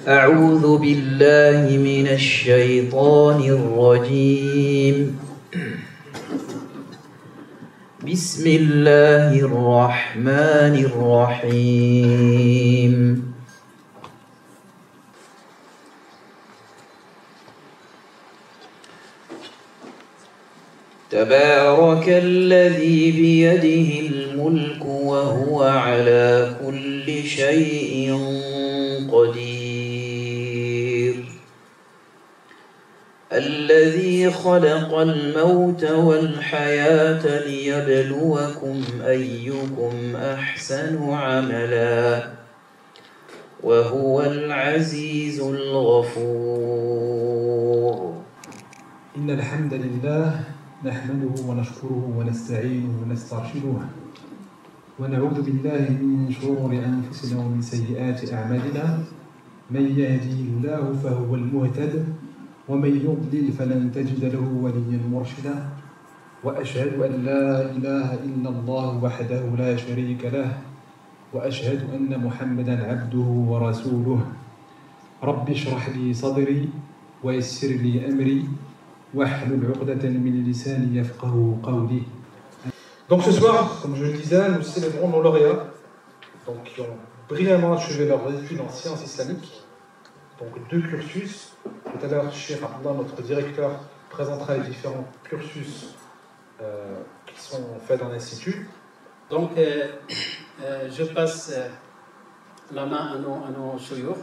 أعوذ بالله من الشيطان الرجيم. بسم الله الرحمن الرحيم. تبارك الذي بيده الملك وهو على كل شيء قدير. الذي خلق الموت والحياة ليبلوكم أيكم أحسن عملا وهو العزيز الغفور. إن الحمد لله نحمده ونشكره ونستعينه ونسترشده ونعوذ بالله من شرور أنفسنا ومن سيئات أعمالنا. من يهديه الله فهو المهتد ومن يضلل فلن تجد له وليا مرشدا. وأشهد أن لا إله إلا الله وحده لا شريك له وأشهد أن محمدا عبده ورسوله. رب اشرح لي صدري ويسر لي أمري واحلل عقدة من لساني يفقهوا قولي. Donc ce soir, comme je le disais, nous célébrons nos lauréats donc, qui ont brillamment achevé leurs études en sciences islamiques. Donc 2 cursus. Tout à l'heure, Cheikh Abdallah, notre directeur, présentera les différents cursus qui sont faits dans l'institut. Donc je passe la main à nos chouyours.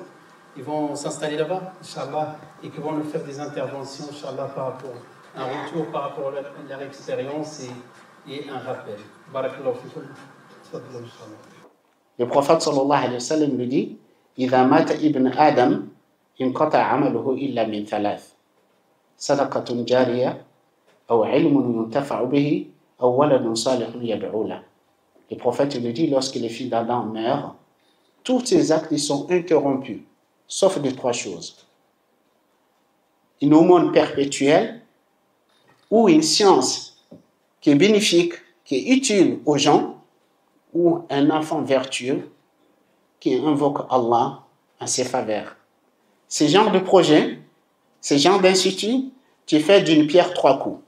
Ils vont s'installer là-bas, Inch'Allah, et qui vont nous faire des interventions, Inch'Allah, par rapport à un retour par rapport à leur expérience et un rappel. Barakallahu fikum. Le prophète sallallahu alayhi wa sallam lui dit إذا مات ابن آدم انقطع عمله إلا من 3 صدقة جارية أو علم ينتفع به أو ولد صالح يدعو له. Le prophète lui dit lorsque les fils d'Adam meurent, tous ces actes ils sont interrompus, sauf de 3 choses. Une aumône perpétuelle ou une science qui est bénéfique, qui est utile aux gens, ou un enfant vertueux qui invoque Allah en ses faveurs. Ce genre de projet, ce genre d'institut, tu fais d'une pierre 3 coups.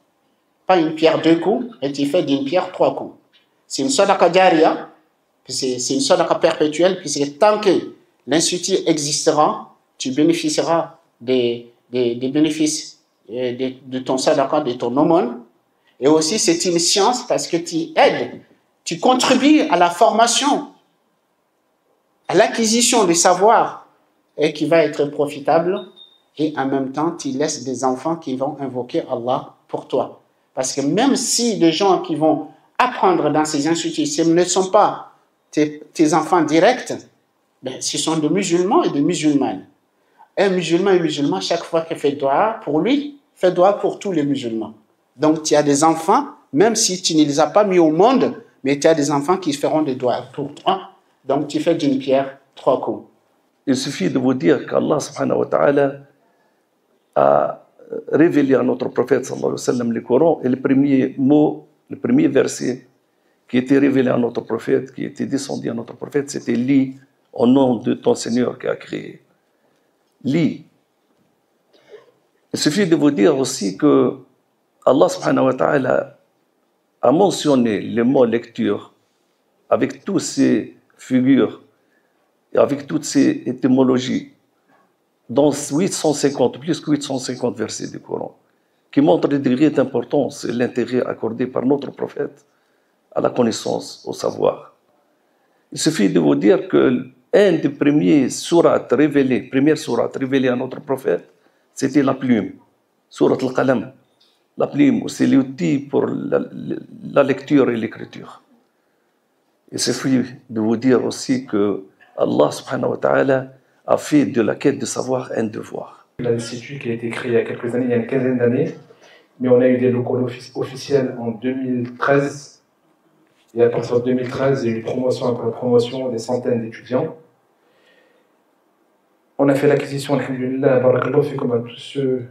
Pas une pierre 2 coups, mais tu fais d'une pierre 3 coups. C'est une sadaqa jariya, c'est une sadaqa perpétuelle, puisque tant que l'institut existera, tu bénéficieras des bénéfices de ton sadaqa, de ton aumône. Et aussi, c'est une science parce que tu aides, tu contribues à la formation, à l'acquisition des savoirs et qui va être profitable. Et en même temps, tu laisses des enfants qui vont invoquer Allah pour toi. Parce que même si les gens qui vont apprendre dans ces instituts, ce ne sont pas tes enfants directs, ben, ce sont des musulmans et des musulmanes. Un musulman et musulman, chaque fois qu'il fait dua pour lui, fait dua pour tous les musulmans. Donc, tu as des enfants, même si tu ne les as pas mis au monde, mais tu as des enfants qui feront des doigts pour toi. Donc, tu fais d'une pierre 3 coups. Il suffit de vous dire qu'Allah subhanahu wa ta'ala a révélé à notre prophète sallallahu alayhi wa sallam le Coran, et le premier mot, le premier verset qui était révélé à notre prophète, qui était descendu à notre prophète, c'était « Lis au nom de ton Seigneur qui a créé ». Lis. Il suffit de vous dire aussi que Allah subhanahu wa ta'ala a mentionné le mot lecture avec toutes ces figures et avec toutes ces étymologies dans 850, plus que 850 versets du Coran, qui montrent le degré d'importance et l'intérêt accordé par notre prophète à la connaissance, au savoir. Il suffit de vous dire que un des premiers sourates révélés, première sourate révélée à notre prophète, c'était la plume, sourate al-Qalam. La plume, c'est l'outil pour la lecture et l'écriture. Il suffit de vous dire aussi que Allah subhanahu wa ta'ala a fait de la quête de savoir un devoir. L'institut qui a été créé il y a quelques années, il y a une quinzaine d'années, mais on a eu des locaux officiels en 2013. Et à partir de 2013, il y a eu promotion après promotion, des centaines d'étudiants. On a fait l'acquisition, alhamdulillah, barakallahu fikum à tous ceux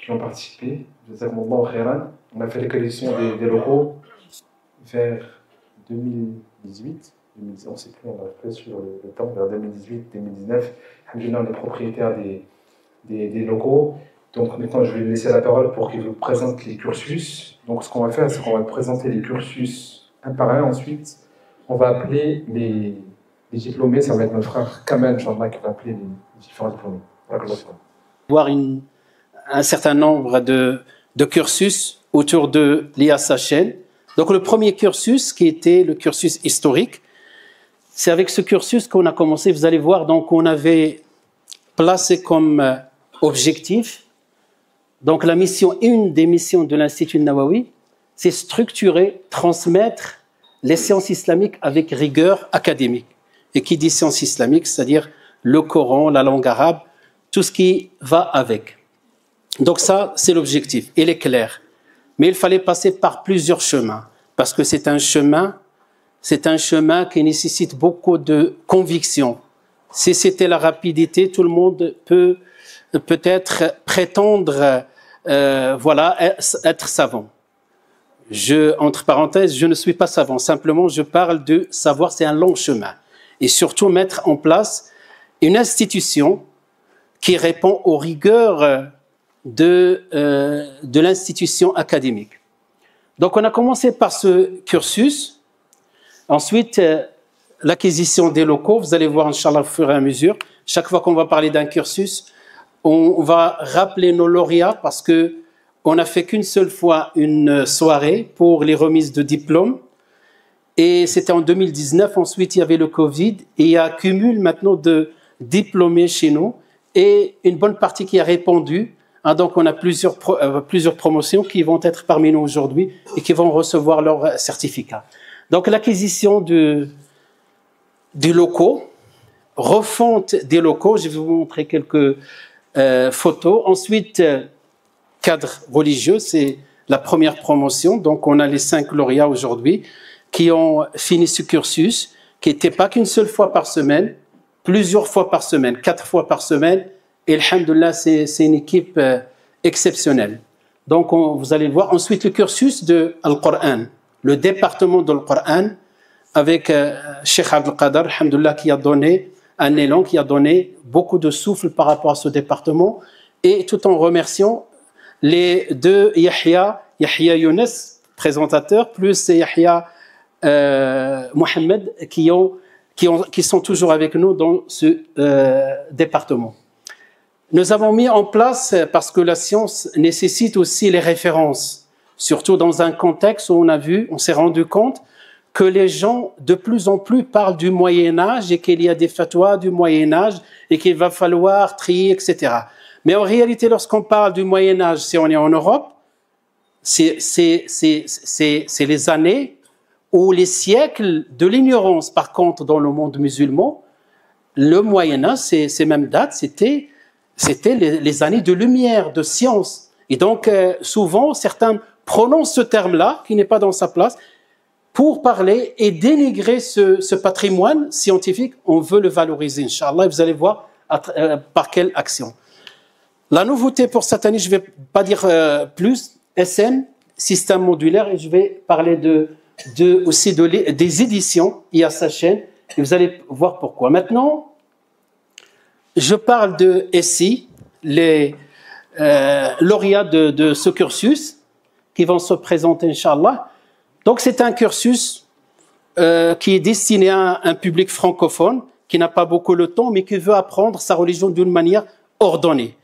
qui ont participé. Jazakumullahu khairan. On a fait l'acquisition des locaux vers 2018. on ne sait plus, on arrive plus sur le temps, vers 2018, 2019. Alhamdulillah, on est propriétaire des locaux. Donc maintenant, je vais lui laisser la parole pour qu'il vous présente les cursus. Donc ce qu'on va faire, c'est qu'on va présenter les cursus un par un. Ensuite, on va appeler les diplômés. Ça va être notre frère Kamal, Inch'Allah, qui va appeler les différents diplômés. Voir un certain nombre de cursus autour de l'IASHN. Donc le premier cursus, qui était le cursus historique, c'est avec ce cursus qu'on a commencé. Vous allez voir, donc on avait placé comme objectif, donc la mission, une des missions de l'Institut Nawawi, c'est structurer, transmettre les sciences islamiques avec rigueur académique. Et qui dit sciences islamiques, c'est-à-dire le Coran, la langue arabe, tout ce qui va avec. Donc ça, c'est l'objectif. Il est clair. Mais il fallait passer par plusieurs chemins, parce que c'est un chemin qui nécessite beaucoup de conviction. Si c'était la rapidité, tout le monde peut peut-être prétendre être savant. Entre parenthèses, je ne suis pas savant. Simplement, je parle de savoir, c'est un long chemin. Et surtout, mettre en place une institution qui répond aux rigueurs de l'institution académique. Donc, on a commencé par ce cursus. Ensuite, l'acquisition des locaux. Vous allez voir, Inch'Allah, au fur et à mesure. Chaque fois qu'on va parler d'un cursus, on va rappeler nos lauréats parce que on n'a fait qu'une seule fois une soirée pour les remises de diplômes. Et c'était en 2019. Ensuite, il y avait le Covid. Et il y a un cumul maintenant de diplômés chez nous. Et une bonne partie qui a répondu. Donc, on a plusieurs promotions qui vont être parmi nous aujourd'hui et qui vont recevoir leur certificat. Donc, l'acquisition des locaux, refonte des locaux. Je vais vous montrer quelques photos. Ensuite, cadre religieux, c'est la première promotion. Donc, on a les 5 lauréats aujourd'hui qui ont fini ce cursus, qui n'était pas qu'une seule fois par semaine, plusieurs fois par semaine, 4 fois par semaine. Et alhamdoulilah, c'est une équipe exceptionnelle. Donc, vous allez le voir. Ensuite, le cursus de Al-Qur'an, le département de Al-Qur'an, avec Cheikh Abdel Qader, alhamdoulilah, qui a donné un élan, qui a donné beaucoup de souffle par rapport à ce département. Et tout en remerciant les deux Yahya Younes, présentateurs, plus Yahya Mohamed, qui sont toujours avec nous dans ce département. Nous avons mis en place, parce que la science nécessite aussi les références, surtout dans un contexte où on s'est rendu compte que les gens de plus en plus parlent du Moyen-Âge et qu'il y a des fatwas du Moyen-Âge et qu'il va falloir trier, etc. Mais en réalité, lorsqu'on parle du Moyen-Âge, si on est en Europe, c'est les années ou les siècles de l'ignorance. Par contre, dans le monde musulman, le Moyen-Âge, ces mêmes dates, c'était les années de lumière, de science. Et donc, souvent, certains prononcent ce terme-là, qui n'est pas dans sa place, pour parler et dénigrer ce patrimoine scientifique. On veut le valoriser, Inch'Allah, et vous allez voir par quelle action. La nouveauté pour cette année, je ne vais pas dire plus, SM, système modulaire, et je vais parler aussi des éditions IASHN, et vous allez voir pourquoi. Maintenant, je parle de SI, les lauréats de ce cursus, qui vont se présenter, Inch'Allah. Donc, c'est un cursus qui est destiné à un public francophone, qui n'a pas beaucoup le temps, mais qui veut apprendre sa religion d'une manière ordonnée.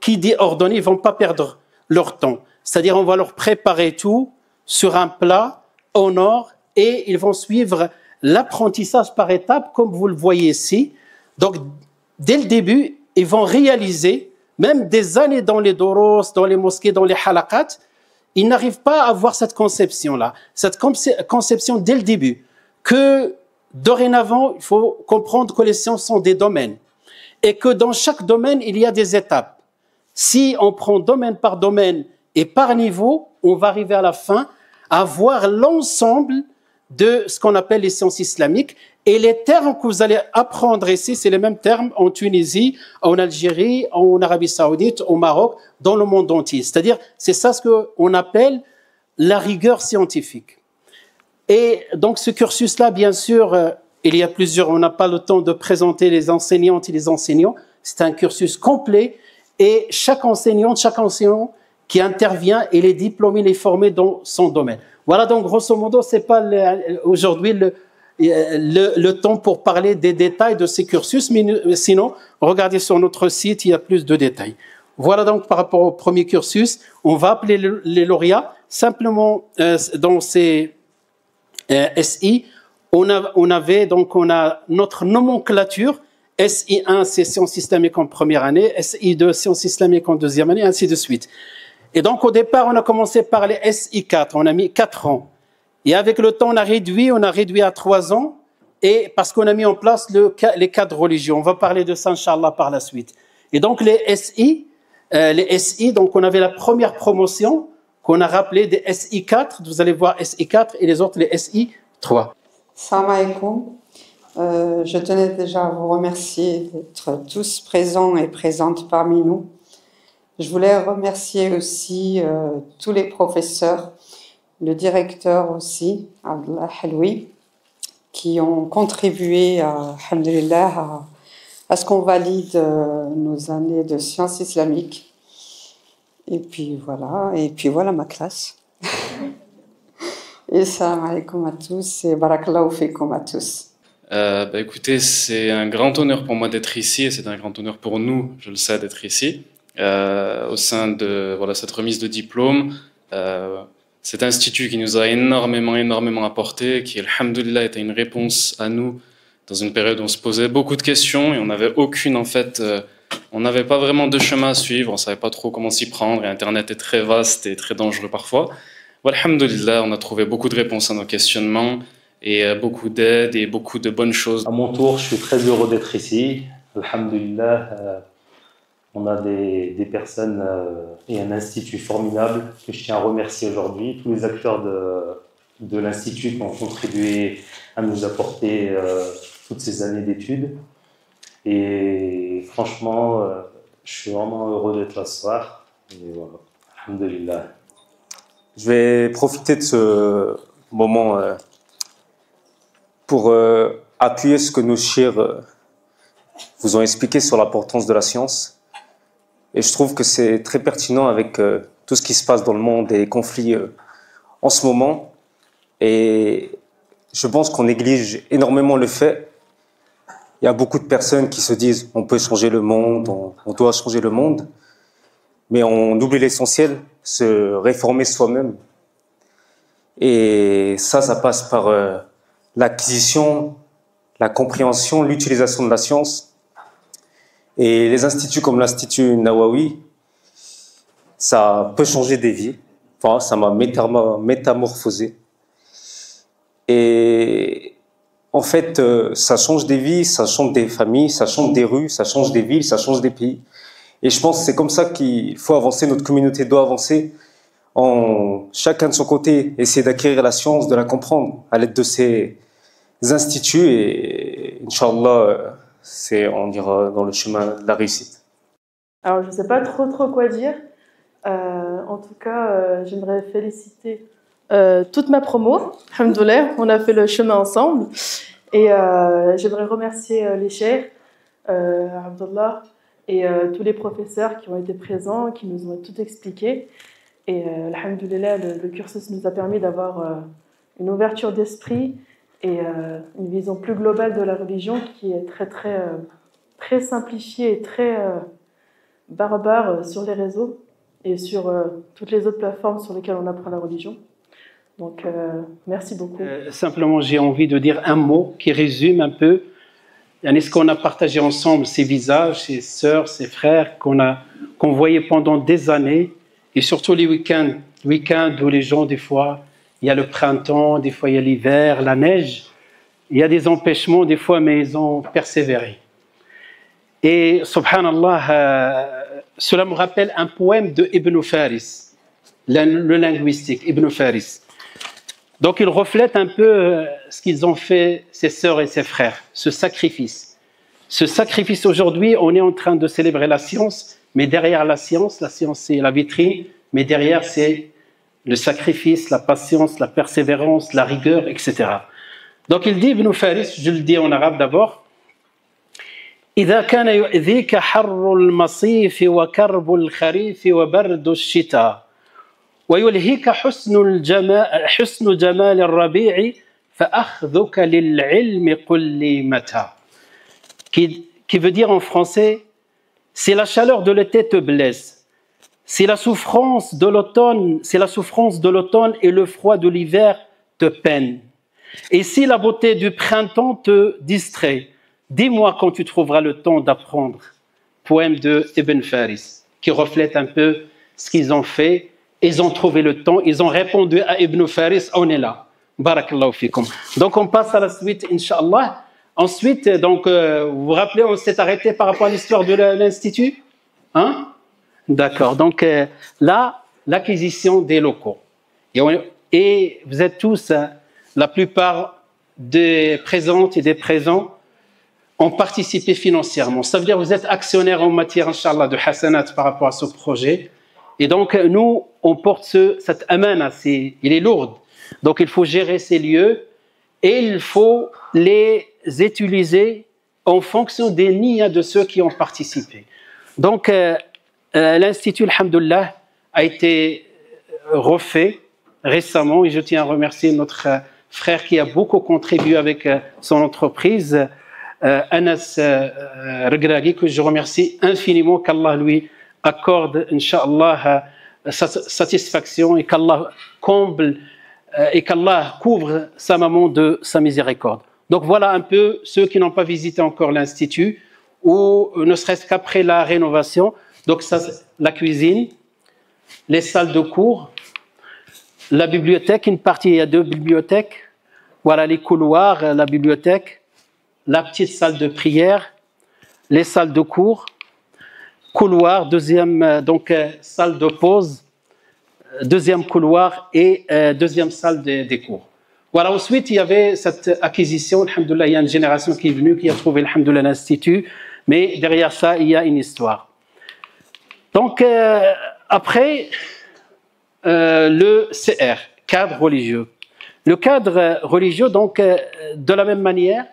Qui dit ordonné, ils ne vont pas perdre leur temps. C'est-à-dire, on va leur préparer tout sur un plat au nord et ils vont suivre l'apprentissage par étapes, comme vous le voyez ici. Donc, dès le début, ils vont réaliser, même des années dans les doros, dans les mosquées, dans les halaqat, ils n'arrivent pas à avoir cette conception-là. Cette conception dès le début, que dorénavant, il faut comprendre que les sciences sont des domaines et que dans chaque domaine, il y a des étapes. Si on prend domaine par domaine et par niveau, on va arriver à la fin à voir l'ensemble de ce qu'on appelle les sciences islamiques. Et les termes que vous allez apprendre ici, c'est les mêmes termes en Tunisie, en Algérie, en Arabie Saoudite, au Maroc, dans le monde entier. C'est-à-dire, c'est ça ce qu'on appelle la rigueur scientifique. Et donc ce cursus-là, bien sûr, il y a plusieurs, on n'a pas le temps de présenter les enseignantes et les enseignants, c'est un cursus complet et chaque enseignant qui intervient, il est diplômé, il est formé dans son domaine. Voilà, donc grosso modo, c'est pas aujourd'hui le temps pour parler des détails de ces cursus, mais sinon, regardez sur notre site, il y a plus de détails. Voilà donc par rapport au premier cursus, on va appeler les lauréats. Simplement, dans ces SI, on a notre nomenclature. SI1, c'est sciences islamiques en première année, SI2, sciences islamiques en deuxième année, ainsi de suite. Et donc, au départ, on a commencé par les SI4, on a mis 4 ans. Et avec le temps, on a réduit à 3 ans, et parce qu'on a mis en place les cadres religieux. On va parler de ça, Inch'Allah, par la suite. Et donc, les SI, donc on avait la première promotion qu'on a rappelée des SI4, vous allez voir SI4, et les autres, les SI3. Salam alaikum. Je tenais déjà à vous remercier d'être tous présents et présentes parmi nous. Je voulais remercier aussi tous les professeurs, le directeur aussi, Abdullah Haloui, qui ont contribué, alhamdulillah, à ce qu'on valide nos années de sciences islamiques. Et puis voilà ma classe. Et salam alaikum à tous et barakallahu fikum à tous. Écoutez, c'est un grand honneur pour moi d'être ici et c'est un grand honneur pour nous, je le sais, d'être ici au sein de cette remise de diplôme. Cet institut qui nous a énormément apporté, qui, alhamdoulilah, était une réponse à nous dans une période où on se posait beaucoup de questions et on n'avait aucune, en fait, on n'avait pas vraiment de chemin à suivre, on ne savait pas trop comment s'y prendre et Internet est très vaste et très dangereux parfois. Alhamdoulilah, on a trouvé beaucoup de réponses à nos questionnements et beaucoup d'aide et beaucoup de bonnes choses. À mon tour, je suis très heureux d'être ici. Alhamdulillah, on a des personnes et un institut formidable que je tiens à remercier aujourd'hui. Tous les acteurs de l'institut qui ont contribué à nous apporter toutes ces années d'études. Et franchement, je suis vraiment heureux d'être là ce soir. Et voilà, alhamdulillah. Je vais profiter de ce moment pour appuyer ce que nos chers vous ont expliqué sur l'importance de la science. Et je trouve que c'est très pertinent avec tout ce qui se passe dans le monde et les conflits en ce moment. Et je pense qu'on néglige énormément le fait. Il y a beaucoup de personnes qui se disent on peut changer le monde, on doit changer le monde. Mais on oublie l'essentiel, se réformer soi-même. Et ça passe par l'acquisition, la compréhension, l'utilisation de la science. Et les instituts comme l'Institut Nawawi, ça peut changer des vies. Enfin, ça m'a métamorphosé. Et en fait, ça change des vies, ça change des familles, ça change des rues, ça change des villes, ça change des pays. Et je pense que c'est comme ça qu'il faut avancer, notre communauté doit avancer, en chacun de son côté, essayer d'acquérir la science, de la comprendre à l'aide de ces instituts et Inch'Allah, on ira dans le chemin de la réussite. Alors je ne sais pas trop quoi dire, en tout cas j'aimerais féliciter toute ma promo, alhamdoulilah, on a fait le chemin ensemble et j'aimerais remercier les cheikhs, Abdullah, et tous les professeurs qui ont été présents, qui nous ont tout expliqué. Et alhamdoulilah, le cursus nous a permis d'avoir une ouverture d'esprit et une vision plus globale de la religion qui est très simplifiée et très barbare sur les réseaux et sur toutes les autres plateformes sur lesquelles on apprend la religion. Donc, merci beaucoup. Simplement, j'ai envie de dire un mot qui résume un peu ce qu'on a partagé ensemble, ces visages, ces sœurs, ces frères qu'on voyait pendant des années, et surtout les week-ends où les gens, des fois, il y a le printemps, des fois il y a l'hiver, la neige, il y a des empêchements des fois, mais ils ont persévéré. Et subhanallah, cela me rappelle un poème de Ibn Faris, le linguistique, Ibn Faris. Donc il reflète un peu ce qu'ils ont fait, ses sœurs et ses frères, ce sacrifice. Ce sacrifice aujourd'hui, on est en train de célébrer la science, mais derrière la science c'est la vitrine, mais derrière c'est le sacrifice, la patience, la persévérance, la rigueur, etc. Donc il dit, Ibn Faris, je le dis en arabe d'abord, إذا كان يؤذيك حر المصيف وكرب الخريف وبرد الشتاء ويلهيك حسن جمال الربيع فأخذك للعلم قل لي متى. Qui veut dire en français, si la chaleur de l'été te blesse, si la souffrance de l'automne et le froid de l'hiver te peinent, et si la beauté du printemps te distrait, dis-moi quand tu trouveras le temps d'apprendre. Poème de Ibn Faris, qui reflète un peu ce qu'ils ont fait. Ils ont trouvé le temps, ils ont répondu à Ibn Faris, on est là. Barakallahu fikum. Donc on passe à la suite, Inch'Allah. Ensuite, donc, vous vous rappelez, on s'est arrêté par rapport à l'histoire de l'Institut, hein? D'accord. Donc là, l'acquisition des locaux. Et vous êtes tous, la plupart des présentes et des présents ont participé financièrement. Ça veut dire que vous êtes actionnaires en matière, Inch'Allah, de Hassanat par rapport à ce projet. Et donc, nous, on porte cette amana, il est lourd. Donc, il faut gérer ces lieux et il faut les utiliser en fonction des niyyas de ceux qui ont participé. Donc, l'Institut, alhamdoulilah, a été refait récemment et je tiens à remercier notre frère qui a beaucoup contribué avec son entreprise, Anas Regragui, que je remercie infiniment, qu'Allah lui accorde, Inch'Allah, satisfaction et qu'Allah comble et qu'Allah couvre sa maman de sa miséricorde. Donc voilà un peu ceux qui n'ont pas visité encore l'Institut ou ne serait-ce qu'après la rénovation. Donc ça, la cuisine, les salles de cours, la bibliothèque, une partie, il y a 2 bibliothèques. Voilà les couloirs, la bibliothèque, la petite salle de prière, les salles de cours, couloir, deuxième donc salle de pause, deuxième couloir et deuxième salle des cours. Voilà, ensuite il y avait cette acquisition, alhamdoulilah, il y a une génération qui est venue, qui a trouvé alhamdoulilah l'Institut, mais derrière ça il y a une histoire. Donc après le CR, cadre religieux. Le cadre religieux, donc de la même manière,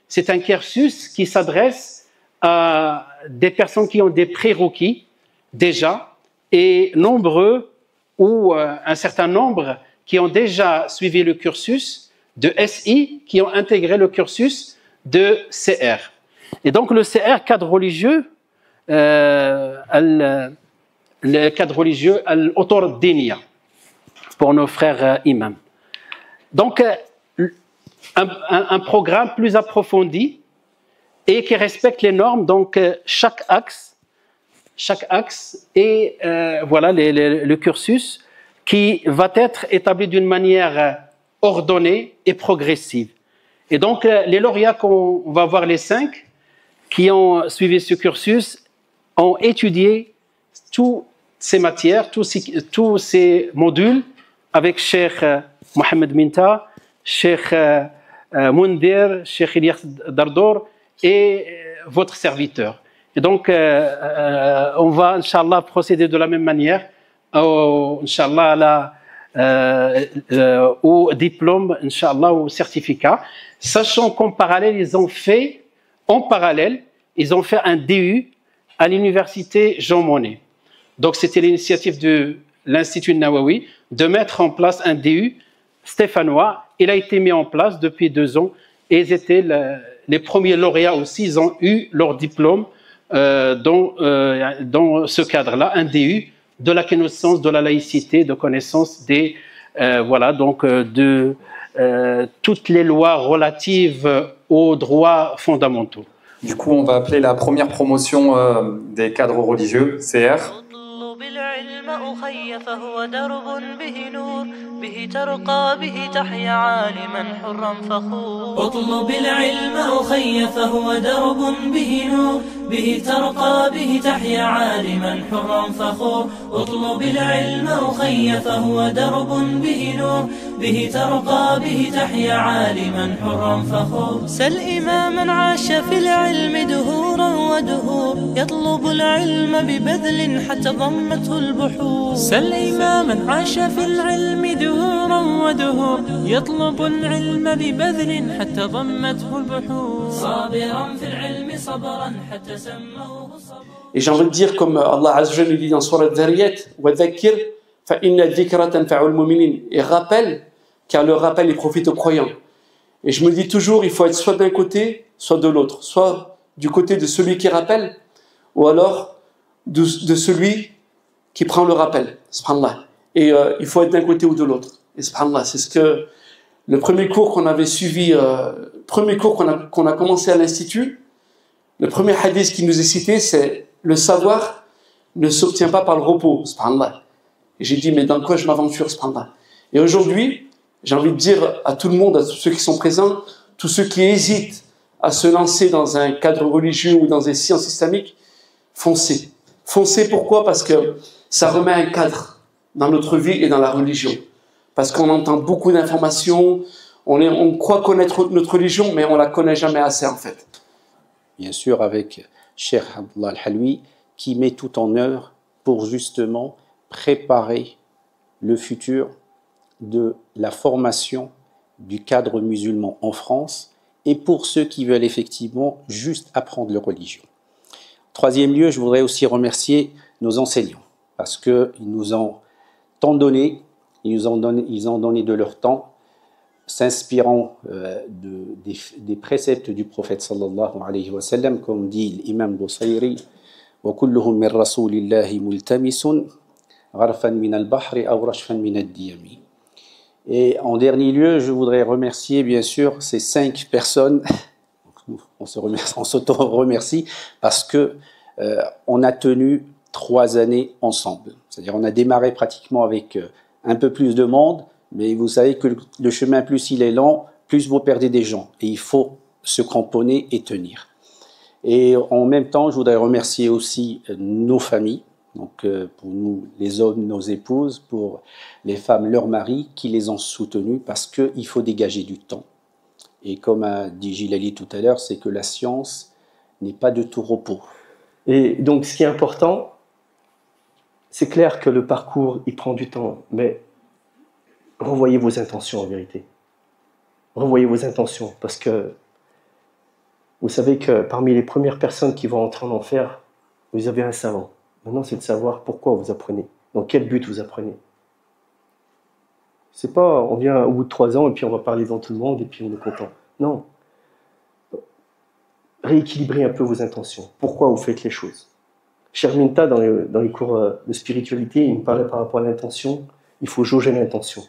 c'est un cursus qui s'adresse à des personnes qui ont des prérequis déjà et nombreux ou un certain nombre qui ont déjà suivi le cursus de SI, qui ont intégré le cursus de CR. Et donc le CR, cadre religieux, le cadre religieux, al-Otor Diniya, pour nos frères imams. Donc un programme plus approfondi et qui respecte les normes, donc chaque axe et voilà le cursus qui va être établi d'une manière ordonnée et progressive. Et donc les lauréats qu'on va voir, les 5 qui ont suivi ce cursus, ont étudié toutes ces matières, tous ces modules avec Cheikh Mohamed Minta, Cheikh Moundir, Cheikh Ilyas Dardour et votre serviteur. Et donc, on va, Inch'Allah, procéder de la même manière, Inch'Allah, au diplôme, Inch'Allah, au certificat, sachant qu'en parallèle, ils ont fait un DU à l'université Jean Monnet. Donc, c'était l'initiative de l'Institut Nawawi de mettre en place un DU stéphanois. Il a été mis en place depuis 2 ans et ils étaient les premiers lauréats aussi. Ils ont eu leur diplôme dans ce cadre-là, un DU de la connaissance de la laïcité, de connaissance des de toutes les lois relatives aux droits fondamentaux. Du coup, on va appeler la première promotion des cadres religieux, CR. فهو درب به نور به ترقى به تحيا عالما حرا فخور اطلب العلم أخي فهو درب به نور به ترقى به تحيا عالما حرا فخور اطلب العلم أخي فهو درب به نور به ترقى به تحيا عالما حرا فخور سل إماما عاش في العلم دهورا ودهور يطلب العلم ببذل حتى ضمته البحور سل إماما عاش في العلم دهورا ودهور يطلب العلم ببذل حتى ضمته البحور صابرا في العلم صبرا حتى سموه صبرا. Et j'ai envie de dire comme Allah Azza wa Jalla dit dans Sourate Dhariyat wa dhakkir fa inna dhikra tanfa'ul mu'minin, et rappelle car le rappel il profite aux croyants. Et je me dis toujours il faut être soit d'un côté soit de l'autre, soit du côté de celui qui rappelle ou alors de celui qui prend le rappel, subhanallah. Et il faut être d'un côté ou de l'autre. Et subhanallah, c'est ce que le premier cours qu'on avait suivi, premier cours qu'on a commencé à l'institut, le premier hadith qui nous est cité, c'est le savoir ne s'obtient pas par le repos, subhanallah. Et j'ai dit, mais dans quoi je m'aventure, subhanallah. Et aujourd'hui, j'ai envie de dire à tout le monde, à tous ceux qui sont présents, tous ceux qui hésitent à se lancer dans un cadre religieux ou dans des sciences islamiques, foncez. Foncez, pourquoi? Parce que ça remet un cadre dans notre vie et dans la religion. Parce qu'on entend beaucoup d'informations, on croit connaître notre religion, mais on ne la connaît jamais assez en fait. Bien sûr, avec Cheikh Abdullah Al-Haloui, qui met tout en œuvre pour justement préparer le futur de la formation du cadre musulman en France et pour ceux qui veulent effectivement juste apprendre leur religion. Troisième lieu, je voudrais aussi remercier nos enseignants parce qu'ils nous ont tant donné, ils ont donné de leur temps, s'inspirant des préceptes du prophète sallallahu alayhi wa sallam, comme dit l'imam Busayri, wa kulluhum min rasulillahi multamisun gharfan min al-bahri aw rashfan min ad-diyami. Et en dernier lieu, je voudrais remercier bien sûr ces 5 personnes. On s'auto-remercie parce que on a tenu 3 années ensemble. C'est-à-dire on a démarré pratiquement avec un peu plus de monde, mais vous savez que le chemin, plus il est lent, plus vous perdez des gens. Et il faut se cramponner et tenir. Et en même temps, je voudrais remercier aussi nos familles, donc pour nous, les hommes, nos épouses, pour les femmes, leurs maris, qui les ont soutenus parce qu'il faut dégager du temps. Et comme a dit Gilali tout à l'heure, c'est que la science n'est pas de tout repos. Et donc, ce qui est important, c'est clair que le parcours, il prend du temps, mais revoyez vos intentions en vérité. Revoyez vos intentions, parce que vous savez que parmi les premières personnes qui vont entrer en enfer, vous avez un savant. Maintenant, c'est de savoir pourquoi vous apprenez, dans quel but vous apprenez. C'est pas, on vient au bout de 3 ans et puis on va parler devant tout le monde et puis on est content. Non. Rééquilibrez un peu vos intentions. Pourquoi vous faites les choses? Sherminta, dans les cours de spiritualité, il me parlait par rapport à l'intention. Il faut jauger l'intention.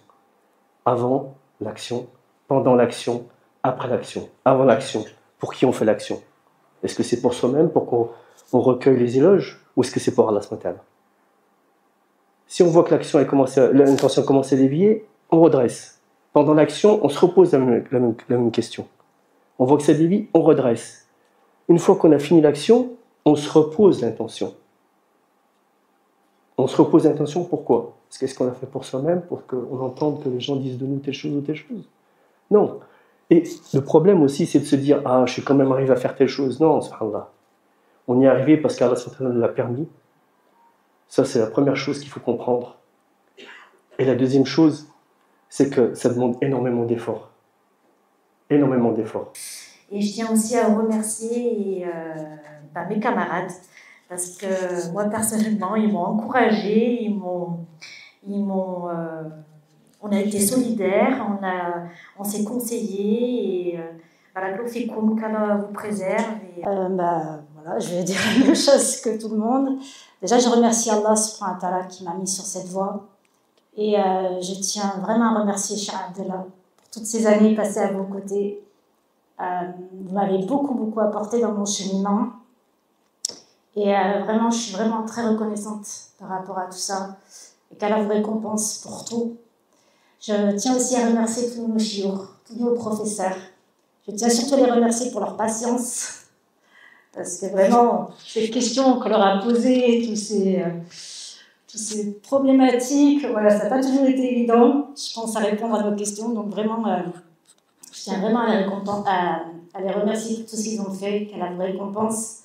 Avant l'action, pendant l'action, après l'action. Avant l'action, pour qui on fait l'action? Est-ce que c'est pour soi-même, pour qu'on recueille les éloges, ou est-ce que c'est pour Allah subhanahu wa ta'ala? Si on voit que l'intention commence à dévier, on redresse. Pendant l'action, on se repose la même question. On voit que ça dévie, on redresse. Une fois qu'on a fini l'action, on se repose l'intention. On se repose l'intention, pourquoi? Est-ce qu'on a fait pour soi-même, pour qu'on entende que les gens disent de nous telle chose ou telle chose? Non. Et le problème aussi, c'est de se dire, ah, je suis quand même arrivé à faire telle chose. Non, subhanallah. On y est arrivé parce qu'Allah l'a permis. Ça, c'est la première chose qu'il faut comprendre. Et la deuxième chose, c'est que ça demande énormément d'efforts. Énormément d'efforts. Et je tiens aussi à remercier mes camarades, parce que moi, personnellement, ils m'ont encouragée, on a été solidaires, on s'est conseillés, et qu'Allah vous préserve. Voilà, je vais dire la même chose que tout le monde. Déjà, je remercie Allah subhanahu wa ta'ala qui m'a mis sur cette voie. Et je tiens vraiment à remercier Cheikh Abdallah pour toutes ces années passées à vos côtés. Vous m'avez beaucoup apporté dans mon cheminement. Et vraiment, je suis vraiment très reconnaissante par rapport à tout ça. Et qu'Allah vous récompense pour tout. Je tiens aussi à remercier tous nos chiours, tous nos professeurs. Je tiens surtout à les remercier pour leur patience. Parce que vraiment, ces questions qu'on leur a posées, toutes ces problématiques, voilà, ça n'a pas toujours été évident, je pense, à répondre à nos questions. Donc vraiment, je tiens vraiment à les remercier pour tout ce qu'ils ont fait, qu'à la vraie récompense.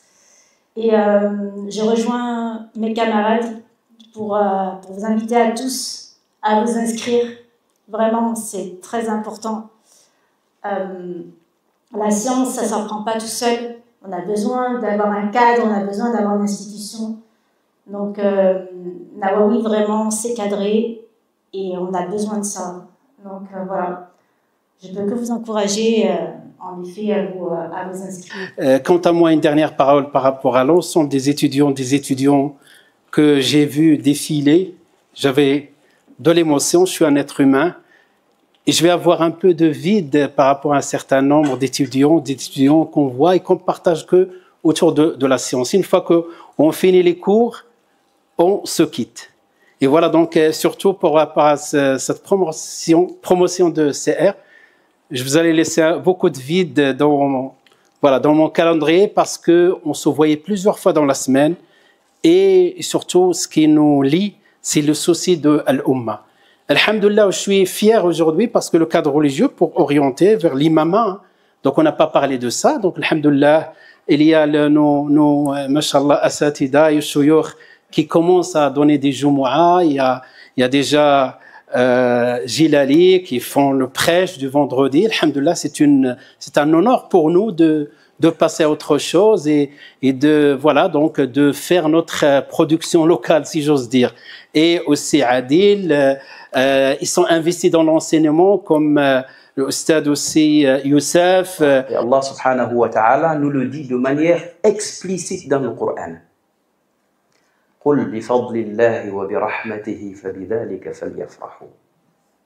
Et je rejoins mes camarades pour vous inviter à tous à vous inscrire. Vraiment, c'est très important. La science, ça ne s'apprend pas tout seul. On a besoin d'avoir un cadre, on a besoin d'avoir une institution. Donc, Nawawi, vraiment, c'est cadré et on a besoin de ça. Donc, voilà. Je ne peux que vous encourager, en effet, à vous inscrire. Quant à moi, une dernière parole par rapport à l'ensemble des étudiants que j'ai vus défiler. J'avais de l'émotion, je suis un être humain. Et je vais avoir un peu de vide par rapport à un certain nombre d'étudiants qu'on voit et qu'on partage que autour de la science. Une fois qu'on finit les cours, on se quitte. Et voilà donc, surtout pour rapport à cette promotion de CR, je vous allais laisser beaucoup de vide dans mon calendrier parce qu'on se voyait plusieurs fois dans la semaine. Et surtout, ce qui nous lie, c'est le souci de l'Ummah. Alhamdulillah, je suis fier aujourd'hui parce que le cadre religieux pour orienter vers l'imama, donc on n'a pas parlé de ça, donc alhamdulillah, il y a nos mashallah, asatida et shuyukh qui commencent à donner des jumu'ah, il y a déjà Jilali qui font le prêche du vendredi, alhamdulillah, c'est un honneur pour nous de passer à autre chose et de faire notre production locale, si j'ose dire. Et aussi Adil, ils sont investis dans l'enseignement comme le Ustad aussi Youssef. Et Allah subhanahu wa ta'ala nous le dit de manière explicite dans le Coran.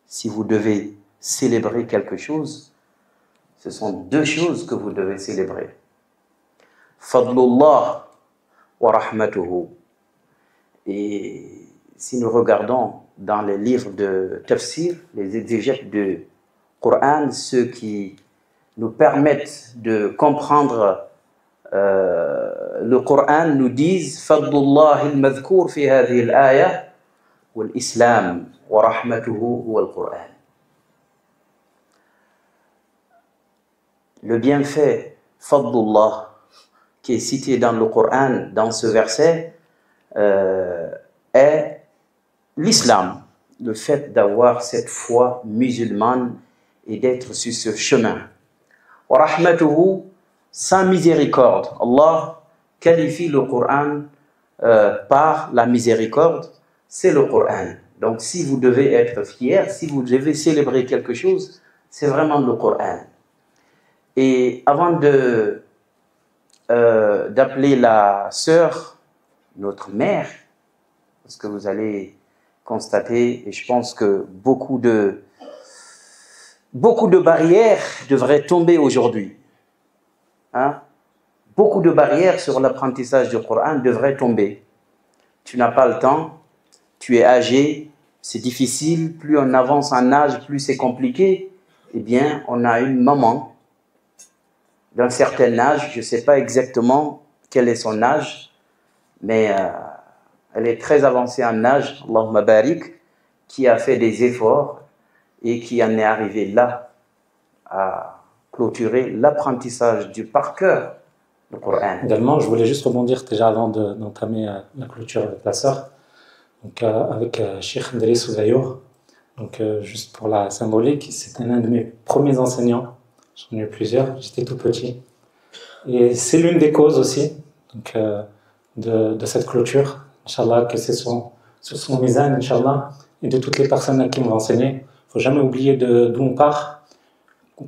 Si vous devez célébrer quelque chose, ce sont deux choses que vous devez célébrer. Fadlullah wa rahmatuhu. Et si nous regardons dans les livres de tafsir, les exégètes du Coran, ceux qui nous permettent de comprendre le Coran, nous disent Fadlullah al-madhkour fi hadhihi al-aya wal islam wa rahmatuhu huwa al-Quran. Le bienfait Fadlullah qui est cité dans le Coran, dans ce verset, est l'islam, le fait d'avoir cette foi musulmane et d'être sur ce chemin. Wa rahmatuhu, sans miséricorde. Allah qualifie le Coran par la miséricorde, c'est le Coran. Donc si vous devez être fier, si vous devez célébrer quelque chose, c'est vraiment le Coran. Et avant d'appeler la sœur, notre mère, parce que vous allez constater, et je pense que beaucoup de barrières devraient tomber aujourd'hui. Hein? Beaucoup de barrières sur l'apprentissage du Coran devraient tomber. Tu n'as pas le temps, tu es âgé, c'est difficile, plus on avance en âge, plus c'est compliqué. Eh bien, on a une maman d'un certain âge, je ne sais pas exactement quel est son âge, mais elle est très avancée en âge, Allahumma barik, qui a fait des efforts et qui en est arrivé là à clôturer l'apprentissage du par cœur du Coran. Également, je voulais juste rebondir déjà avant d'entamer la clôture avec la sœur, donc avec Cheikh Driss Ouzayour, donc juste pour la symbolique, c'était l'un de mes premiers enseignants. J'en ai eu plusieurs, j'étais tout petit. Et c'est l'une des causes aussi donc, de cette clôture. Inch'Allah, que c'est sur son mizan, Inch'Allah, et de toutes les personnes à qui on va enseigner. Il ne faut jamais oublier d'où on part,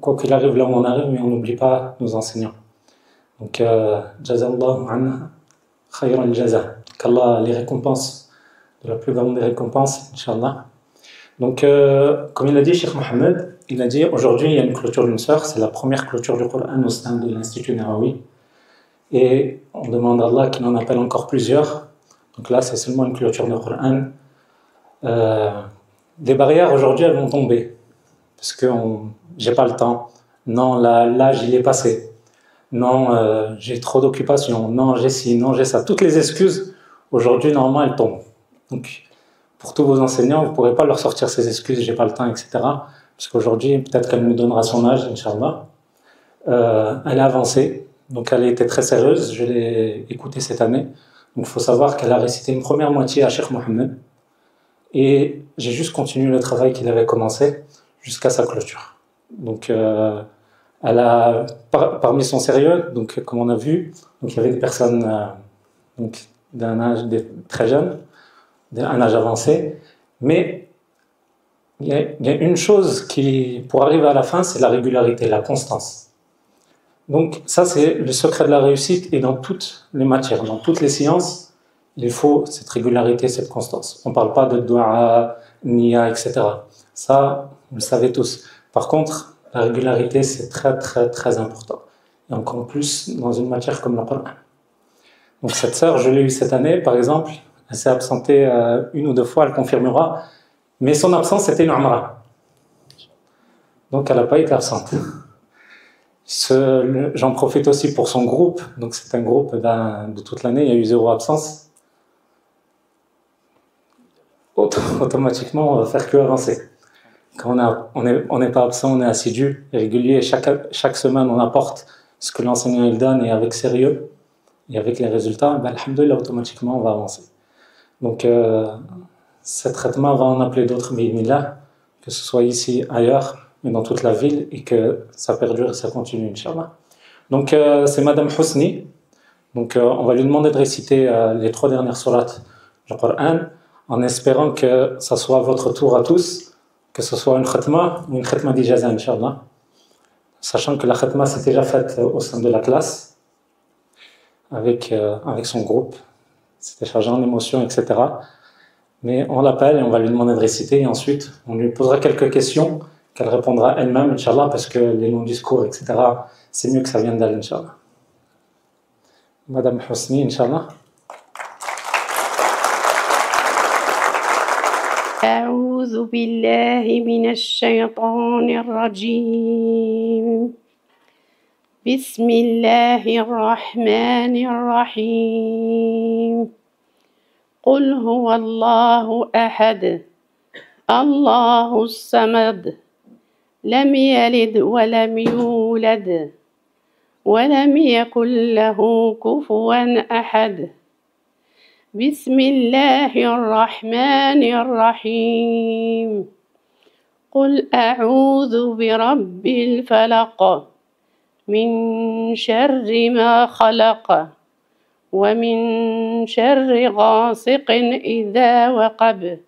quoi qu'il arrive là où on arrive, mais on n'oublie pas nos enseignants. Donc, Jazallahu anna khayran al-jaza. Qu'Allah les récompense de la plus grande des récompenses, Inch'Allah. Donc, comme il a dit, Cheikh Mohammed, il a dit aujourd'hui il y a une clôture d'une sœur, c'est la première clôture du Coran au sein de l'Institut Nawawi. Et on demande à Allah qu'il en appelle encore plusieurs. Donc là, c'est seulement une clôture du Coran. Les barrières aujourd'hui, elles vont tomber. Parce que j'ai pas le temps. Non, l'âge, il est passé. non, j'ai trop d'occupations, non, j'ai ci, non, j'ai ça. Toutes les excuses, aujourd'hui, normalement, elles tombent. Donc, pour tous vos enseignants, vous ne pourrez pas leur sortir ces excuses, j'ai pas le temps, etc. Parce qu'aujourd'hui, peut-être qu'elle nous donnera son âge, Inch'Allah. Elle a avancé, donc elle a été très sérieuse, je l'ai écoutée cette année. Donc il faut savoir qu'elle a récité une première moitié à Cheikh Mohammed et j'ai juste continué le travail qu'il avait commencé jusqu'à sa clôture. Donc elle a, parmi son sérieux, donc comme on a vu, donc il y avait des personnes donc d'un âge très jeune, d'un âge avancé, mais il y a une chose qui, pour arriver à la fin, c'est la régularité, la constance. Donc ça, c'est le secret de la réussite et dans toutes les matières, dans toutes les sciences, il faut cette régularité, cette constance. On ne parle pas de dua, niya, etc. Ça, vous le savez tous. Par contre, la régularité, c'est très, très, très important. Et encore plus dans une matière comme le Coran. Donc cette sœur, je l'ai eue cette année, par exemple, elle s'est absentée une ou deux fois, elle confirmera, mais son absence, c'était une umrah. Donc elle n'a pas été absente. J'en profite aussi pour son groupe, donc c'est un groupe de toute l'année, il y a eu 0 absence. Automatiquement, on va faire que avancer. Quand on n'est pas absent, on est assidu, régulier, chaque semaine on apporte ce que l'enseignant il donne et avec sérieux, et avec les résultats, alhamdoulilah, automatiquement on va avancer. Donc ce traitement va en appeler d'autres, bi'idhnillah, que ce soit ici, ailleurs, mais dans toute la ville, et que ça perdure et ça continue, Inch'Allah. Donc c'est Madame Husni, donc on va lui demander de réciter les 3 dernières sourates du Coran, en espérant que ça soit votre tour à tous, que ce soit une khatma ou une khatma d'ijaza, Inch'Allah, sachant que la khatma s'est déjà faite au sein de la classe, avec son groupe, c'était chargé en émotions, etc. Mais on l'appelle et on va lui demander de réciter, et ensuite on lui posera quelques questions, qu'elle répondra elle-même, Inch'Allah, parce que les non-discours, etc., c'est mieux que ça vienne d'elle, Inch'Allah. Madame Husni, Inch'Allah. أعوذ بالله من الشيطان الرجيم بسم الله الرحمن الرحيم قل هو الله أحد الله الصمد لم يلد ولم يولد ولم يكن له كفوا أحد بسم الله الرحمن الرحيم قل أعوذ برب الفلق من شر ما خلق ومن شر غاسق إذا وقب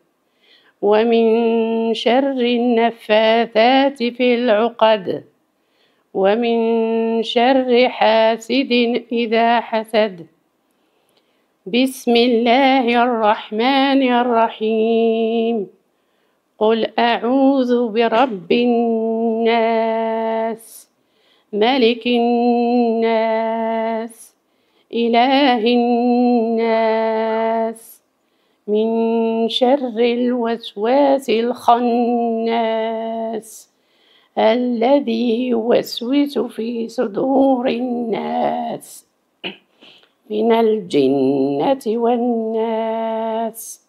ومن شر النفاثات في العقد ومن شر حاسد إذا حسد بسم الله الرحمن الرحيم قل أعوذ برب الناس ملك الناس إله الناس من شر الوسواس الخناس الذي يوسوس في صدور الناس من الجنة والناس.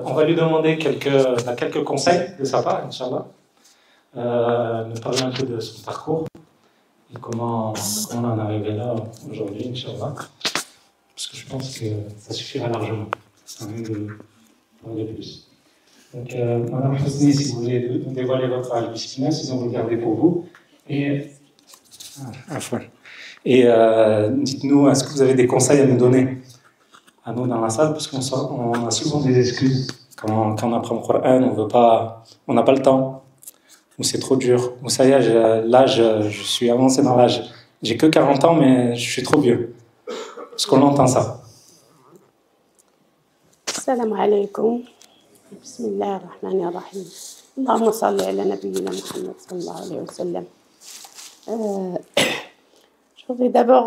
On va lui demander quelques conseils de sa part, Inch'Allah. Nous parler un peu de son parcours et comment on en est arrivé là aujourd'hui, Inch'Allah. Parce que je pense que ça suffira largement. Ça rien de parler plus. Donc, Madame Husni, si vous voulez dévoiler votre âge, bismillah, sinon vous le gardez pour vous. Et dites-nous, est-ce que vous avez des conseils à nous donner, à nous dans la salle, parce qu'on a souvent des excuses. Quand on apprend le Coran, on n'a pas le temps, ou c'est trop dur, ou ça y est, l'âge, je suis avancé dans l'âge. J'ai que 40 ans, mais je suis trop vieux. Parce qu'on entend ça. Assalamu alaikum. بسم الله الرحمن الرحيم اللهم صل على نبينا محمد صلى الله عليه وسلم. Je voudrais d'abord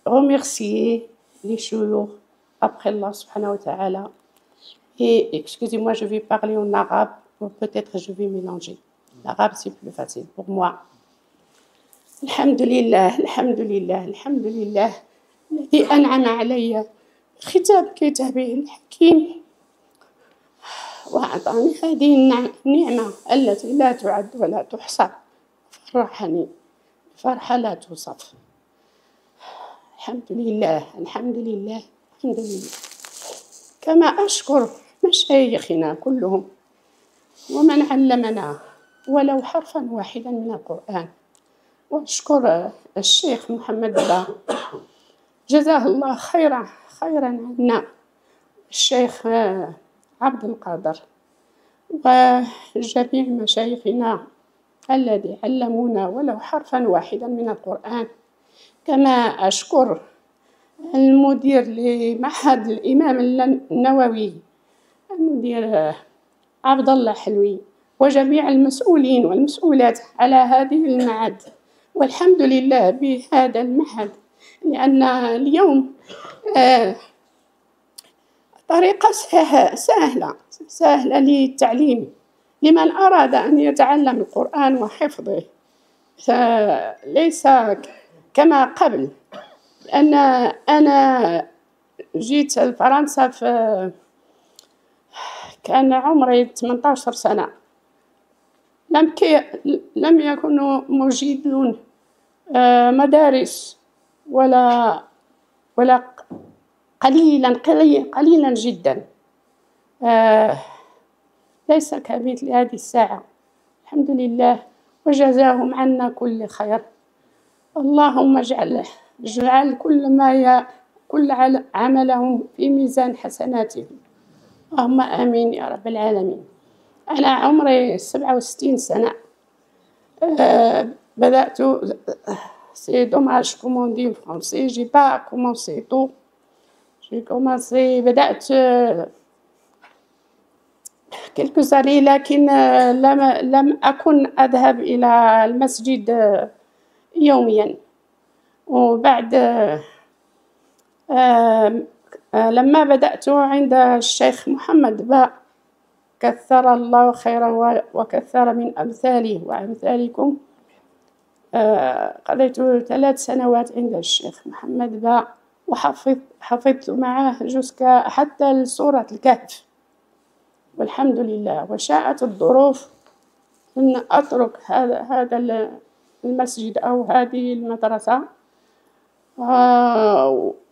remercier les chouyours après Allah subhanahu wa ta'ala Et excusez-moi, je vais parler en arabe, ou peut-être je vais mélanger. L'arabe, c'est plus facile pour moi. Alhamdulillah, alhamdulillah, alhamdulillah, الذي أنعم علي ختام كتابه الحكيم وأعطاني هذه النعمة التي لا تعد ولا تحصى، فرحني فرحة لا توصف. الحمد لله الحمد لله الحمد لله. كما أشكر مشايخنا كلهم ومن علمنا ولو حرفا واحدا من القرآن، وأشكر الشيخ محمد با جزاه الله خيرا عنا، الشيخ عبد القادر وجميع مشايخنا الذي علمونا ولو حرفا واحدا من القرآن. كما أشكر المدير لمعهد الإمام النووي المدير عبد الله حلوي وجميع المسؤولين والمسؤولات على هذه المعهد. والحمد لله بهذا المعهد، لأن اليوم طريقة سهلة للتعليم لمن أراد أن يتعلم القرآن وحفظه، ليس كما قبل. لأن أنا جيت لفرنسا كان عمري 18 سنة، لم يكونوا موجودون مدارس ولا قليلا جدا، ليس كمثل هذه الساعة. الحمد لله وجزاهم عنا كل خير. اللهم اجعل كل عملهم في ميزان حسناتهم، اللهم آمين يا رب العالمين. أنا عمري 67 سنة. بدأت c'est dommage comme on dit en français, j'ai pas commencé tôt. بدأت quelques années، لكن لم أكن أذهب إلى المسجد يوميا. وبعد لما بدأت عند الشيخ محمد با كثر الله خيرا وكثر من أمثاله وأمثالكم، قضيت 3 سنوات عند الشيخ محمد با وحفظت معه حتى سورة الكهف، والحمد لله. وشاءت الظروف أن أترك هذا المسجد أو هذه المدرسة،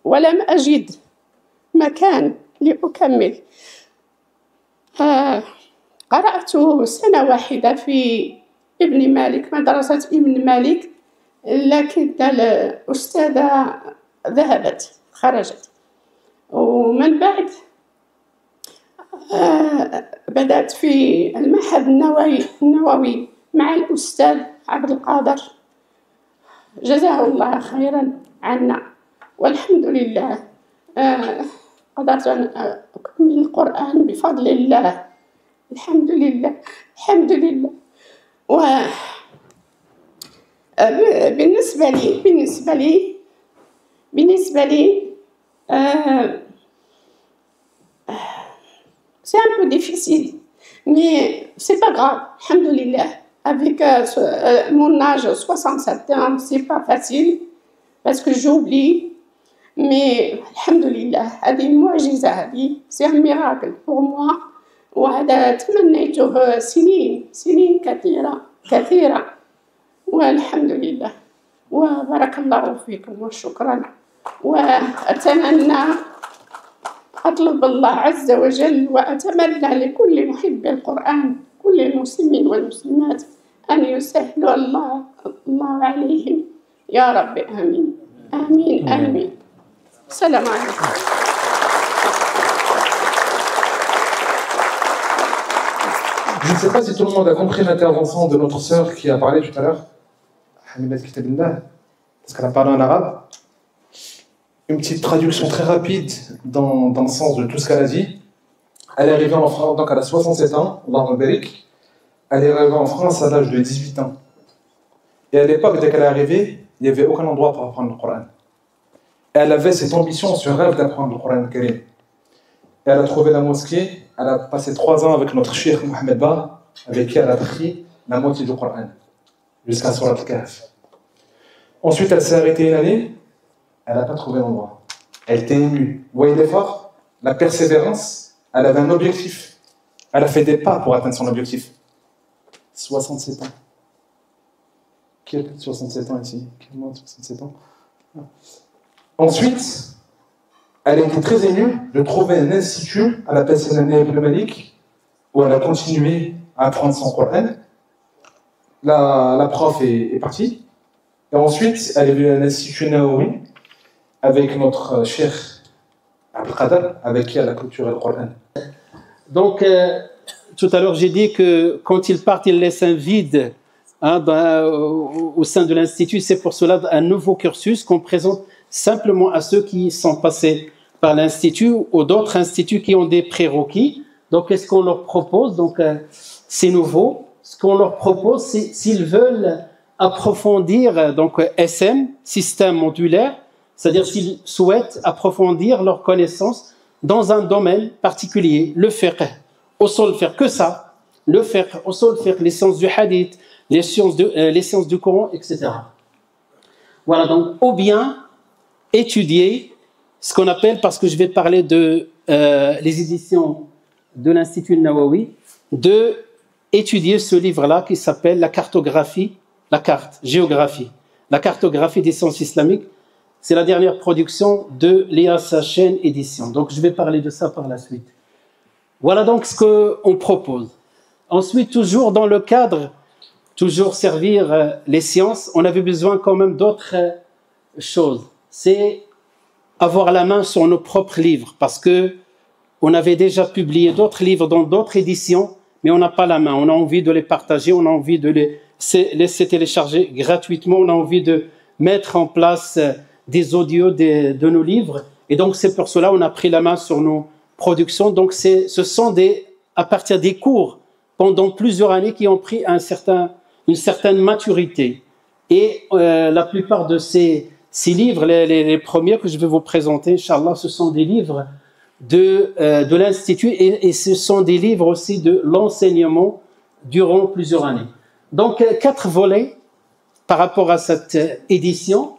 ولم أجد مكان لأكمل. قرأت سنة واحدة في ابن مالك، مدرسة ابن مالك، لكن الأستاذة ذهبت خرجت. ومن بعد بدأت في المعهد النووي مع الأستاذ عبد القادر جزاه الله خيرا عنا. والحمد لله قدرت أن أكمل القرآن بفضل الله. الحمد لله الحمد لله. بالنسبة لي c'est un peu difficile, mais c'est pas grave. Alhamdulillah, avec mon âge 67 ans, c'est pas facile parce que j'oublie, mais alhamdulillah, هذه معجزة، هذه c'est un miracle pour moi. وهذا تمنيته سنين كثيرة والحمد لله. وبارك الله فيكم وشكرا. وأتمنى أطلب الله عز وجل وأتمنى لكل محب القرآن، كل المسلمين والمسلمات، أن يسهل الله عليهم يا رب. آمين آمين آمين. السلام عليكم. Je ne sais pas si tout le monde a compris l'intervention de notre sœur qui a parlé tout à l'heure, Hamilat Kitabillah, parce qu'elle a parlé en arabe. Une petite traduction très rapide dans le sens de tout ce qu'elle a dit. Elle est arrivée en France, donc elle a 67 ans, Allahumma barik. Elle est arrivée en France à l'âge de 18 ans. Et à l'époque, dès qu'elle est arrivée, il n'y avait aucun endroit pour apprendre le Coran. Elle avait cette ambition, ce rêve d'apprendre le Coran Karim. Et elle a trouvé la mosquée. Elle a passé 3 ans avec notre cheikh Mohamed Ba, avec qui elle a pris la moitié du Coran, jusqu'à Surat al-Kahf. Ensuite, elle s'est arrêtée une année. Elle n'a pas trouvé l'endroit. Elle était émue. Vous voyez l'effort, la persévérance. Elle avait un objectif. Elle a fait des pas pour atteindre son objectif. 67 ans. Qui a plus de 67 ans ici? Qui a moins de 67 ans? Ensuite, elle a été très émue de trouver un institut à la place de Ibn Malik où elle a continué à apprendre son Coran. La prof est partie. Et ensuite, elle est venue à l'Institut Nawawi avec notre cheikh Abdelkader, avec qui elle a clôturé le Coran. Donc, tout à l'heure, j'ai dit que quand ils partent, ils laissent un vide au sein de l'Institut. C'est pour cela un nouveau cursus qu'on présente simplement à ceux qui sont passés par l'Institut ou d'autres instituts qui ont des prérequis. Donc, qu'est-ce qu'on leur propose? Donc, c'est nouveau. Ce qu'on leur propose, c'est s'ils veulent approfondir donc SM, système modulaire, c'est-à-dire s'ils souhaitent approfondir leurs connaissances dans un domaine particulier, le fiqh, usul fiqh, que ça, le fiqh, usul fiqh, les sciences du hadith, les sciences du Coran, etc. Voilà, donc, ou bien étudier ce qu'on appelle, parce que je vais parler de les éditions de l'Institut Nawawi, de étudier ce livre-là qui s'appelle la cartographie, géographie, la cartographie des sciences islamiques. C'est la dernière production de Léa Sachen Édition. Donc, je vais parler de ça par la suite. Voilà donc ce qu'on propose. Ensuite, toujours dans le cadre, toujours servir les sciences, on avait besoin quand même d'autres choses. C'est avoir la main sur nos propres livres, parce que on avait déjà publié d'autres livres dans d'autres éditions, mais on n'a pas la main. On a envie de les partager, on a envie de les laisser télécharger gratuitement, on a envie de mettre en place des audios de nos livres. Et donc, c'est pour cela qu'on a pris la main sur nos productions. Donc, ce sont à partir des cours pendant plusieurs années qui ont pris une certaine maturité. Et la plupart de ces livres, les premiers que je vais vous présenter, Inch'Allah, ce sont des livres de l'Institut et ce sont des livres aussi de l'enseignement durant plusieurs années. Donc, 4 volets par rapport à cette édition.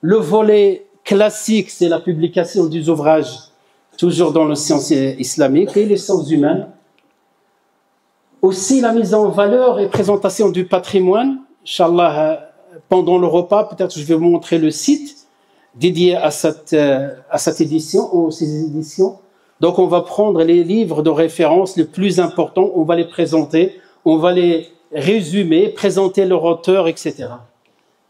Le volet classique, c'est la publication des ouvrages, toujours dans les sciences islamiques et les sciences humaines. Aussi, la mise en valeur et présentation du patrimoine. Inch'Allah, pendant le repas, peut-être je vais vous montrer le site dédié à cette édition, ou ces éditions. Donc, on va prendre les livres de référence les plus importants, on va les présenter, on va les résumer, présenter leur auteur, etc.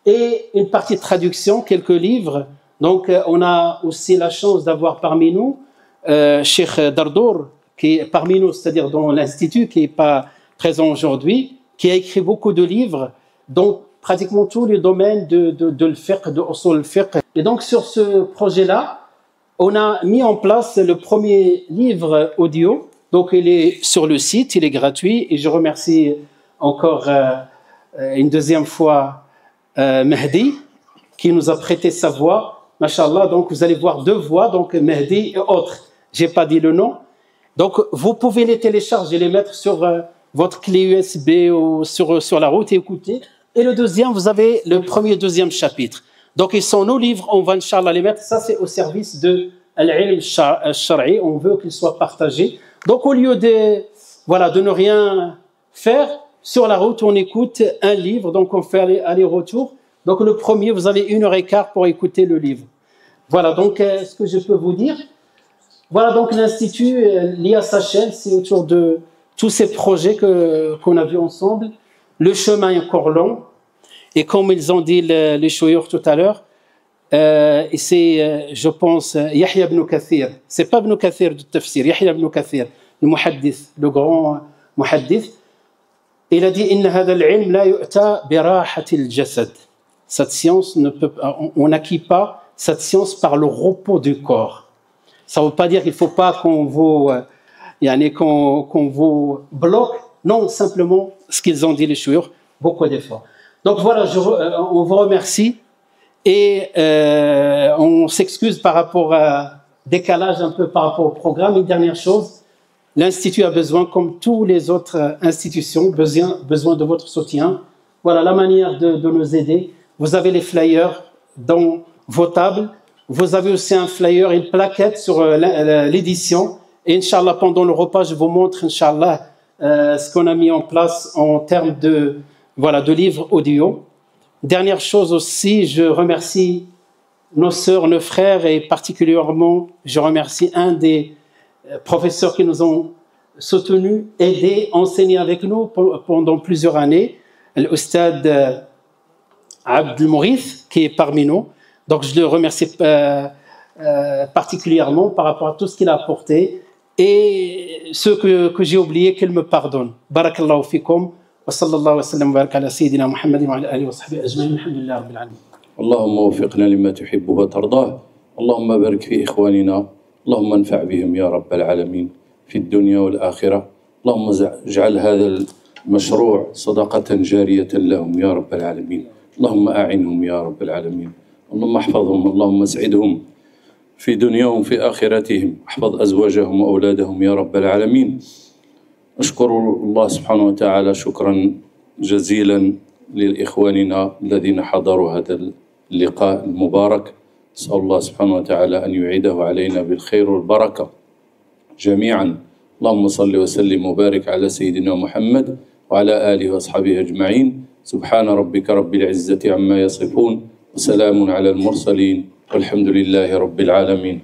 Et une partie de traduction, quelques livres. Donc, on a aussi la chance d'avoir parmi nous Cheikh Dardour, qui est parmi nous, c'est-à-dire dans l'Institut, qui n'est pas présent aujourd'hui, qui a écrit beaucoup de livres, dont pratiquement tous les domaines de le fiqh, de usul fiqh. Et donc, sur ce projet-là, on a mis en place le premier livre audio. Donc, il est sur le site, il est gratuit. Et je remercie encore une deuxième fois Mehdi, qui nous a prêté sa voix. Masha'Allah, donc vous allez voir 2 voix, donc Mehdi et autres. Je n'ai pas dit le nom. Donc, vous pouvez les télécharger, les mettre sur votre clé USB ou sur la route et écouter. Et le deuxième, vous avez le premier et deuxième chapitre. Donc, ils sont nos livres, on va, Inch'Allah, les mettre. Ça, c'est au service de l'ilm al-shar'i. On veut qu'ils soient partagés. Donc, au lieu de ne rien faire, sur la route, on écoute un livre. Donc, on fait aller-retour. Donc, le premier, vous avez 1h15 pour écouter le livre. Voilà, donc, ce que je peux vous dire. Voilà, donc, l'Institut Léa Sachen, c'est autour de tous ces projets qu'on a vus ensemble. Le chemin est encore long. Et comme ils ont dit les chouyours tout à l'heure, c'est, je pense, Yahya ibn Kathir. C'est pas ibn Kathir du tafsir, Yahya ibn Kathir, le muhaddith, le grand muhaddith. Il a dit « Inna hadha al-ilm la yu'ta bi rahati al-jasad » Cette science ne peut, on n'acquit pas cette science par le repos du corps. Ça ne veut pas dire qu'il ne faut pas qu'on vous bloque. Non, simplement, ce qu'ils ont dit les chouyours, beaucoup d'efforts. Donc voilà, on vous remercie et on s'excuse par rapport à décalage un peu par rapport au programme. Une dernière chose, l'Institut a besoin, comme toutes les autres institutions, besoin de votre soutien. Voilà la manière de nous aider. Vous avez les flyers dans vos tables. Vous avez aussi un flyer, une plaquette sur l'édition. Et Inch'Allah, pendant le repas, je vous montre, Inch'Allah, ce qu'on a mis en place en termes de livres audio. Dernière chose aussi, je remercie nos sœurs, nos frères, et particulièrement, je remercie un des professeurs qui nous ont soutenus, aidés, enseignés avec nous pendant plusieurs années, l'Oustad Abdel Mourith, qui est parmi nous. Donc, je le remercie particulièrement par rapport à tout ce qu'il a apporté. Et ceux que j'ai oubliés, qu'il me pardonne. Barakallahu fikum. Wa sallallahu wa sallam wa barak ala sayyidina Muhammad wa ala alihi wa sahbihi ajma'in. Alhamdulillah rabbil alamin. اللهم وفقنا لما تحب وترضاه اللهم بارك في إخواننا اللهم انفع بهم يا رب العالمين في الدنيا والآخرة اللهم اجعل هذا المشروع صدقة جارية لهم يا رب العالمين اللهم أعنهم يا رب العالمين اللهم احفظهم اللهم اسعدهم في دنياهم في آخرتهم احفظ أزواجهم وأولادهم يا رب العالمين أشكر الله سبحانه وتعالى شكرا جزيلا لإخواننا الذين حضروا هذا اللقاء المبارك أسأل الله سبحانه وتعالى أن يعيده علينا بالخير والبركة جميعا اللهم صل وسلم وبارك على سيدنا محمد وعلى آله وأصحابه أجمعين سبحان ربك رب العزة عما يصفون وسلام على المرسلين والحمد لله رب العالمين